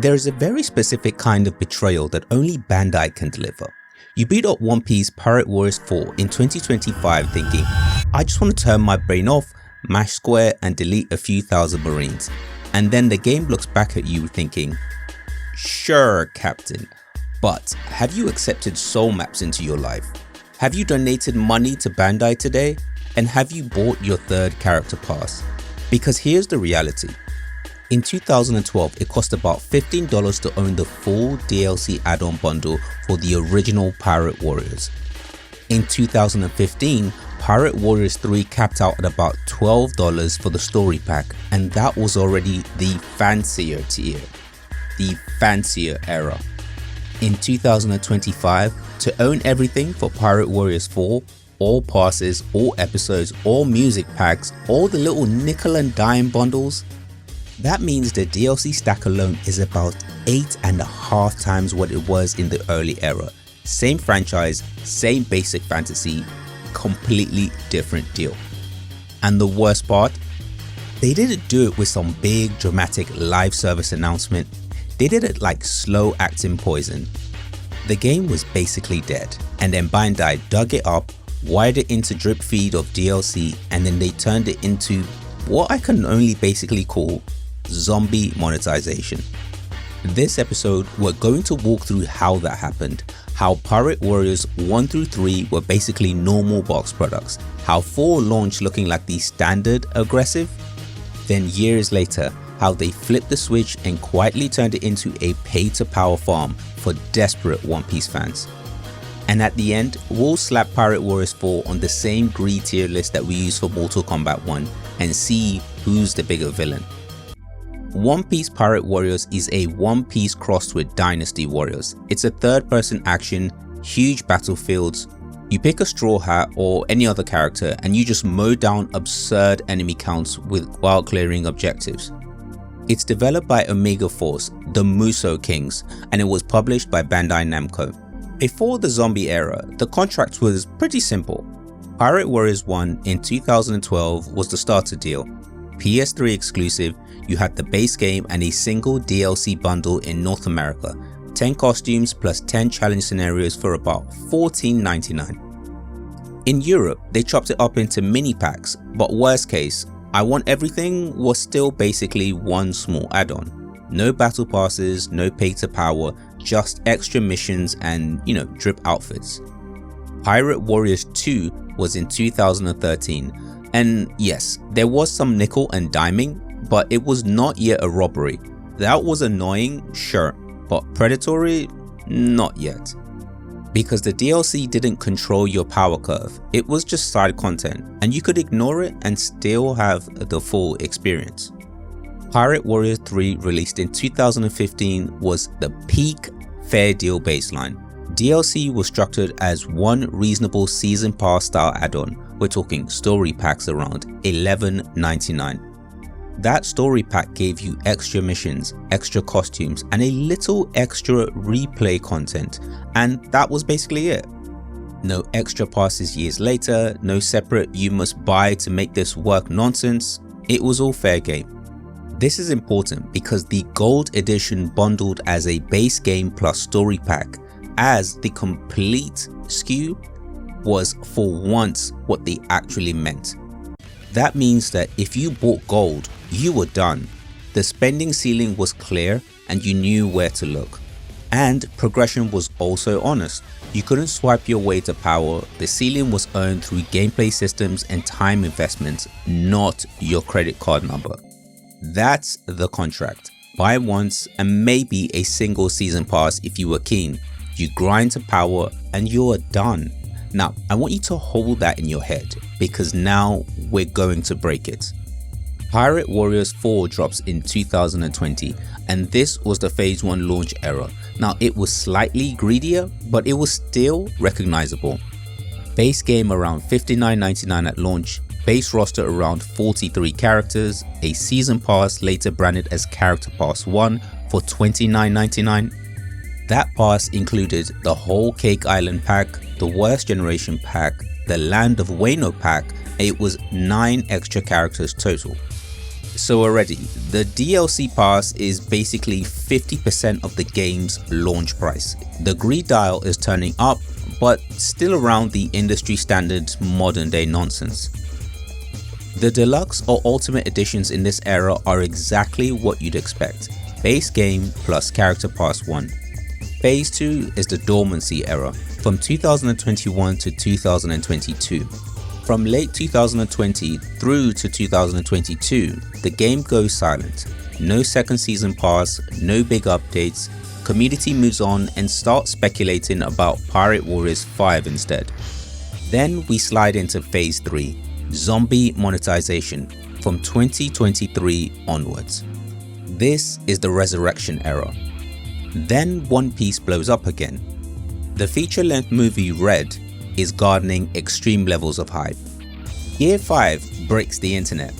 There is a very specific kind of betrayal that only Bandai can deliver. You beat up One Piece Pirate Warriors 4 in 2025 thinking, I just want to turn my brain off, mash square and delete a few thousand marines. And then the game looks back at you thinking, sure Captain, but have you accepted soul maps into your life? Have you donated money to Bandai today? And have you bought your third character pass? Because here's the reality. In 2012, it cost about $15 to own the full DLC add-on bundle for the original Pirate Warriors. In 2015, Pirate Warriors 3 capped out at about $12 for the story pack, and that was already the fancier tier, the fancier era. In 2025, to own everything for Pirate Warriors 4, all passes, all episodes, all music packs, all the little nickel and dime bundles, that means the DLC stack alone is about 8.5 times what it was in the early era. Same franchise, same basic fantasy, completely different deal. And the worst part? They didn't do it with some big dramatic live service announcement. They did it like slow acting poison. The game was basically dead, and then Bandai dug it up, wired it into drip feed of DLC, and then they turned it into what I can only basically call zombie monetization. This episode, we're going to walk through how that happened, how Pirate Warriors 1 through 3 were basically normal box products, how 4 launched looking like the standard aggressive, then years later, how they flipped the switch and quietly turned it into a pay-to-power farm for desperate One Piece fans. And at the end, we'll slap Pirate Warriors 4 on the same greed tier list that we used for Mortal Kombat 1 and see who's the bigger villain. One Piece Pirate Warriors is a One Piece crossed with Dynasty Warriors. It's a third-person action, huge battlefields. You pick a Straw Hat or any other character and you just mow down absurd enemy counts while clearing objectives. It's developed by Omega Force, the Musou Kings, and it was published by Bandai Namco. Before the zombie era, the contract was pretty simple. Pirate Warriors 1 in 2012 was the starter deal. PS3 exclusive, you had the base game and a single DLC bundle in North America, 10 costumes plus 10 challenge scenarios for about $14.99. In Europe, they chopped it up into mini packs, but worst case, I Want Everything was still basically one small add-on. No battle passes, no pay to power, just extra missions and, drip outfits. Pirate Warriors 2 was in 2013. And yes, there was some nickel and diming, but it was not yet a robbery. That was annoying, sure, but predatory, not yet. Because the DLC didn't control your power curve, it was just side content, and you could ignore it and still have the full experience. Pirate Warriors 3 released in 2015 was the peak fair deal baseline. DLC was structured as one reasonable season pass style add-on. We're talking story packs around $11.99. That story pack gave you extra missions, extra costumes, and a little extra replay content, and that was basically it. No extra passes years later, no separate you must buy to make this work nonsense, it was all fair game. This is important because the gold edition bundled as a base game plus story pack as the complete SKU was for once what they actually meant. That means that if you bought gold, you were done. The spending ceiling was clear and you knew where to look. And progression was also honest. You couldn't swipe your way to power, the ceiling was earned through gameplay systems and time investments, not your credit card number. That's the contract. Buy once and maybe a single season pass if you were keen. You grind to power and you're done. Now, I want you to hold that in your head because now we're going to break it. Pirate Warriors 4 drops in 2020 and this was the phase 1 launch era. Now it was slightly greedier, but it was still recognizable. Base game around $59.99 at launch, base roster around 43 characters, a season pass later branded as Character Pass 1 for $29.99. That pass included the whole Cake Island pack, the Worst Generation pack, the Land of Wano pack, and it was 9 extra characters total. So already, the DLC pass is basically 50% of the game's launch price. The greed dial is turning up, but still around the industry standard modern day nonsense. The deluxe or ultimate editions in this era are exactly what you'd expect. Base game plus character pass 1. Phase 2 is the Dormancy era, from 2021 to 2022. From late 2020 through to 2022, the game goes silent. No second season pass, no big updates. Community moves on and starts speculating about Pirate Warriors 5 instead. Then we slide into Phase 3, Zombie Monetization, from 2023 onwards. This is the Resurrection era. Then One Piece blows up again. The feature-length movie Red is garnering extreme levels of hype. Year 5 breaks the internet.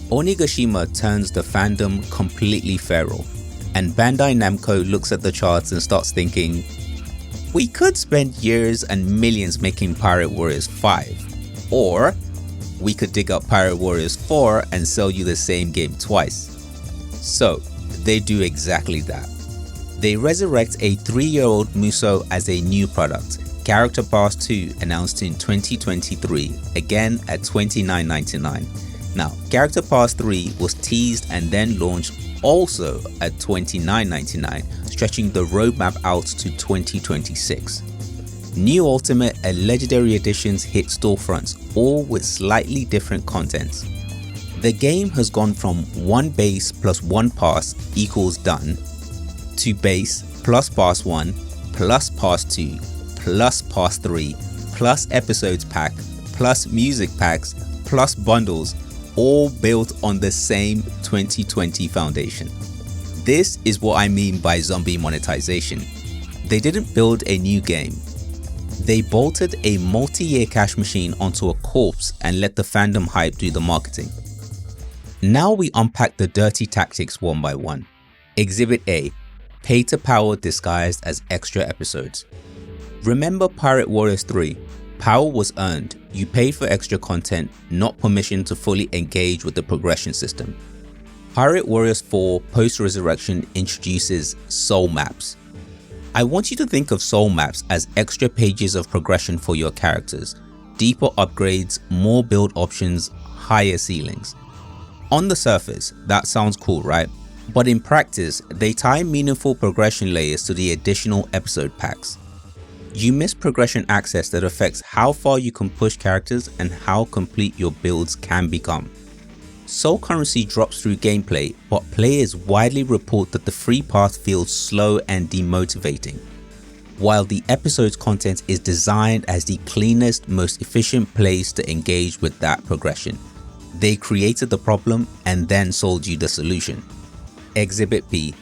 Onigashima turns the fandom completely feral, and Bandai Namco looks at the charts and starts thinking, we could spend years and millions making Pirate Warriors 5, or we could dig up Pirate Warriors 4 and sell you the same game twice. So they do exactly that. They resurrect a 3-year-old musou as a new product. Character Pass 2 announced in 2023, again at $29.99. Now, Character Pass 3 was teased and then launched also at $29.99, stretching the roadmap out to 2026. New Ultimate and Legendary Editions hit storefronts, all with slightly different contents. The game has gone from 1 base plus 1 pass equals done, to base plus pass 1 plus pass 2 plus pass 3 plus episodes pack plus music packs plus bundles, all built on the same 2020 foundation. This is what I mean by zombie monetization. They didn't build a new game. They bolted a multi-year cash machine onto a corpse and let the fandom hype do the marketing. Now we unpack the dirty tactics one by one. Exhibit A. Pay to power disguised as extra episodes. Remember Pirate Warriors 3? Power was earned. You paid for extra content, not permission to fully engage with the progression system. Pirate Warriors 4 post-resurrection introduces soul maps. I want you to think of soul maps as extra pages of progression for your characters, deeper upgrades, more build options, higher ceilings. On the surface, that sounds cool, right? But in practice, they tie meaningful progression layers to the additional episode packs. You miss progression access that affects how far you can push characters and how complete your builds can become. Soul currency drops through gameplay, but players widely report that the free path feels slow and demotivating, while the episode's content is designed as the cleanest, most efficient place to engage with that progression. They created the problem and then sold you the solution. Exhibit B,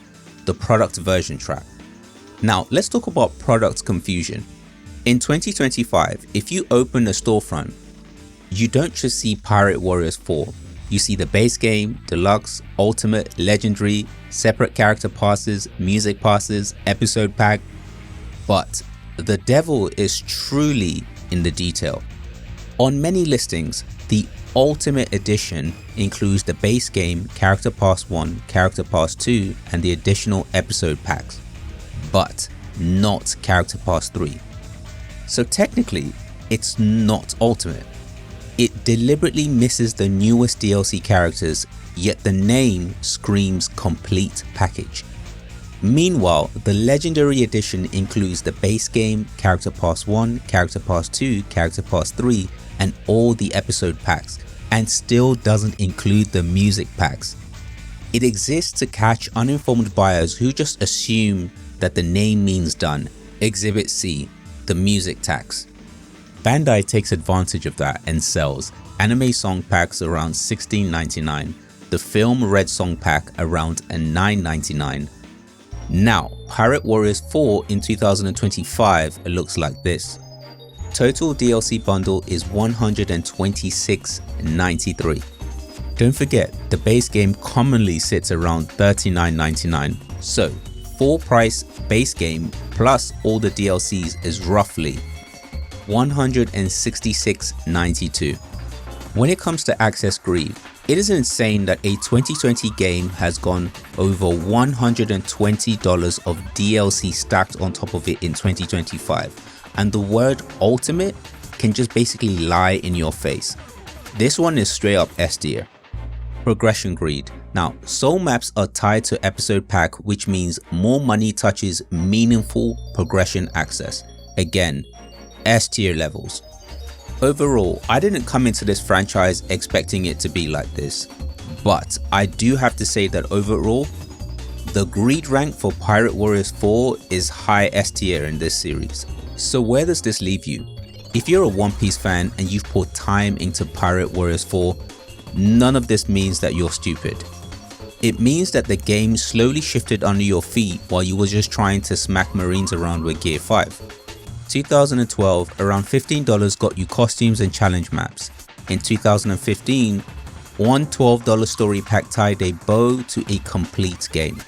the product version trap. Now let's talk about product confusion. In 2025, if you open a storefront, you don't just see Pirate Warriors 4. You see the base game, deluxe, ultimate, legendary, separate character passes, music passes, episode pack. But the devil is truly in the detail. On many listings, the Ultimate Edition includes the base game, Character Pass 1, Character Pass 2, and the additional episode packs, but not Character Pass 3. So technically, it's not Ultimate. It deliberately misses the newest DLC characters, yet the name screams complete package. Meanwhile, the Legendary Edition includes the base game, Character Pass 1, Character Pass 2, Character Pass 3, and all the episode packs, and still doesn't include the music packs. It exists to catch uninformed buyers who just assume that the name means done. Exhibit C, the music tax. Bandai takes advantage of that and sells anime song packs around $16.99, the film Red song pack around $9.99. Now, Pirate Warriors 4 in 2025 looks like this. Total DLC bundle is $126.93. Don't forget, the base game commonly sits around $39.99, so full price base game plus all the DLCs is roughly $166.92. When it comes to access greed, It is insane that a 2020 game has gone over $120 of DLC stacked on top of it in 2025, and the word ultimate can just basically lie in your face. This one is straight up S tier. Progression greed. Now, soul maps are tied to episode pack, which means more money touches meaningful progression access. Again, S tier levels. Overall, I didn't come into this franchise expecting it to be like this, but I do have to say that overall, the greed rank for Pirate Warriors 4 is high S tier in this series. So where does this leave you? If you're a One Piece fan and you've poured time into Pirate Warriors 4, none of this means that you're stupid. It means that the game slowly shifted under your feet while you were just trying to smack Marines around with Gear 5. 2012, around $15 got you costumes and challenge maps. In 2015, one $12 story pack tied a bow to a complete game.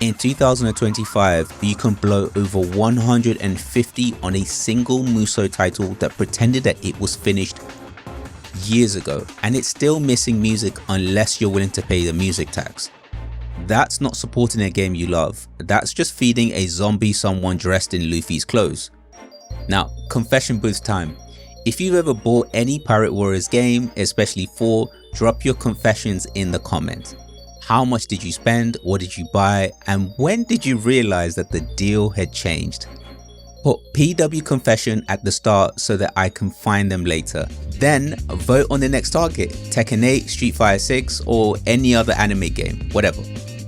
In 2025, you can blow over 150 on a single musou title that pretended that it was finished years ago, and it's still missing music unless you're willing to pay the music tax. That's not supporting a game you love, that's just feeding a zombie someone dressed in Luffy's clothes. Now, confession booth time. If you've ever bought any Pirate Warriors game, especially 4, drop your confessions in the comments. How much did you spend, what did you buy, and when did you realize that the deal had changed? Put PW confession at the start so that I can find them later. Then vote on the next target, Tekken 8, Street Fighter 6, or any other anime game, whatever.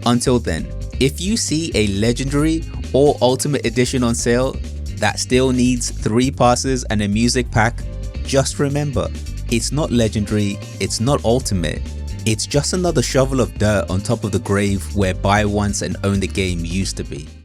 Until then, if you see a legendary or ultimate edition on sale that still needs 3 passes and a music pack, just remember, it's not legendary, it's not ultimate, it's just another shovel of dirt on top of the grave where buy once and own the game used to be.